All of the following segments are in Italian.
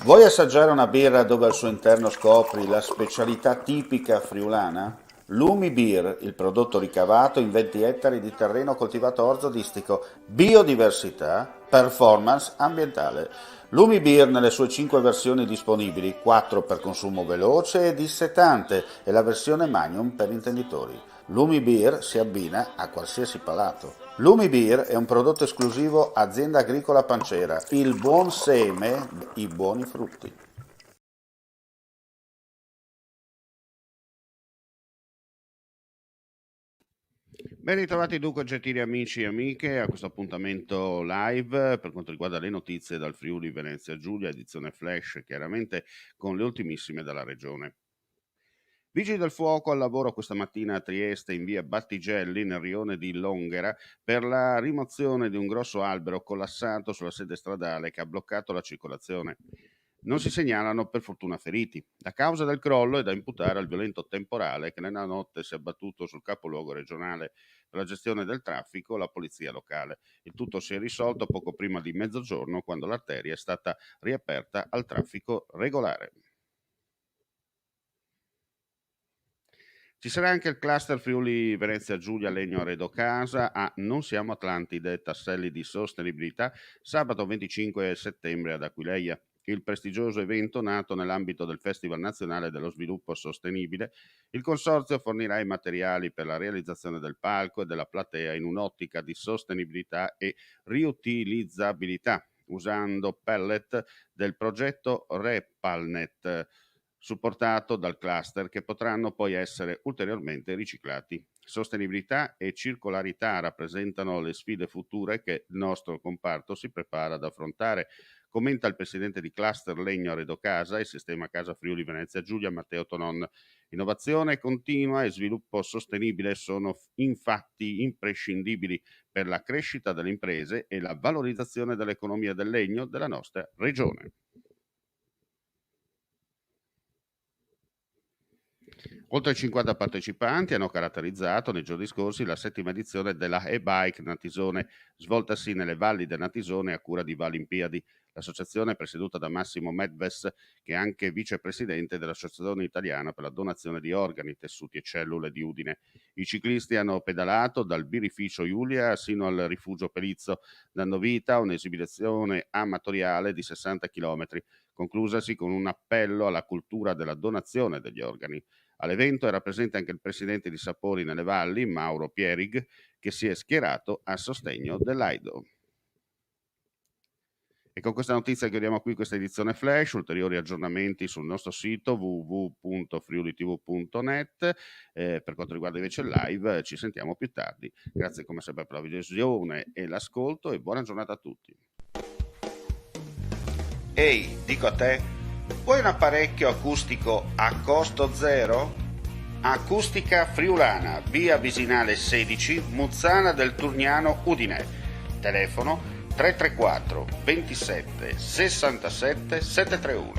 Vuoi assaggiare una birra dove al suo interno scopri la specialità tipica friulana? Lumi Beer, il prodotto ricavato in 20 ettari di terreno coltivato orzodistico, biodiversità, performance ambientale. Lumi Beer nelle sue 5 versioni disponibili, 4 per consumo veloce e dissetante e la versione Magnum per intenditori. Lumi Beer si abbina a qualsiasi palato. Lumi Beer è un prodotto esclusivo Azienda Agricola Pancera, il buon seme, i buoni frutti. Ben ritrovati dunque gentili amici e amiche a questo appuntamento live per quanto riguarda le notizie dal Friuli Venezia Giulia, edizione flash chiaramente con le ultimissime dalla regione. Vigili del fuoco al lavoro questa mattina a Trieste in via Battigelli nel rione di Longhera per la rimozione di un grosso albero collassato sulla sede stradale che ha bloccato la circolazione. Non si segnalano per fortuna feriti. La causa del crollo è da imputare al violento temporale che nella notte si è abbattuto sul capoluogo regionale. Per la gestione del traffico la polizia locale. Il tutto si è risolto poco prima di mezzogiorno quando l'arteria è stata riaperta al traffico regolare. Ci sarà anche il cluster Friuli Venezia Giulia Legno Arredo Casa a Non Siamo Atlantide, tasselli di sostenibilità, sabato 25 settembre ad Aquileia. Il prestigioso evento nato nell'ambito del Festival Nazionale dello Sviluppo Sostenibile, il consorzio fornirà i materiali per la realizzazione del palco e della platea in un'ottica di sostenibilità e riutilizzabilità, usando pellet del progetto Repalnet, supportato dal cluster che potranno poi essere ulteriormente riciclati. Sostenibilità e circolarità rappresentano le sfide future che il nostro comparto si prepara ad affrontare, commenta il presidente di Cluster Legno Arredo Casa e Sistema Casa Friuli Venezia Giulia Matteo Tonon. Innovazione continua e sviluppo sostenibile sono infatti imprescindibili per la crescita delle imprese e la valorizzazione dell'economia del legno della nostra regione. Oltre 50 partecipanti hanno caratterizzato nei giorni scorsi la 7ª edizione della e-bike Natisone, svoltasi nelle valli del Natisone a cura di Valimpiadi. L'associazione è presieduta da Massimo Medves, che è anche vicepresidente dell'Associazione Italiana per la Donazione di Organi, Tessuti e Cellule di Udine. I ciclisti hanno pedalato dal birrificio Iulia sino al rifugio Pelizzo, dando vita a un'esibizione amatoriale di 60 km, conclusasi con un appello alla cultura della donazione degli organi. All'evento era presente anche il presidente di Sapori nelle Valli, Mauro Pierig, che si è schierato a sostegno dell'Aido. E con questa notizia chiudiamo qui questa edizione flash. Ulteriori aggiornamenti sul nostro sito www.friulitv.net. Per quanto riguarda invece il live, ci sentiamo più tardi. Grazie come sempre per la visione e l'ascolto e buona giornata a tutti. Ehi, dico a te, vuoi un apparecchio acustico a costo zero? Acustica Friulana, via Visinale 16, Muzzana del Turniano, Udine. Telefono 334 27 67 731.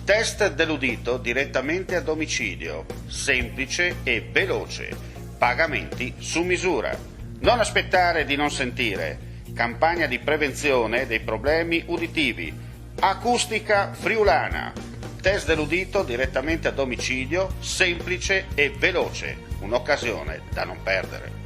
Test dell'udito direttamente a domicilio, semplice e veloce. Pagamenti su misura. Non aspettare di non sentire. Campagna di prevenzione dei problemi uditivi. Acustica Friulana. Test dell'udito direttamente a domicilio, semplice e veloce. Un'occasione da non perdere.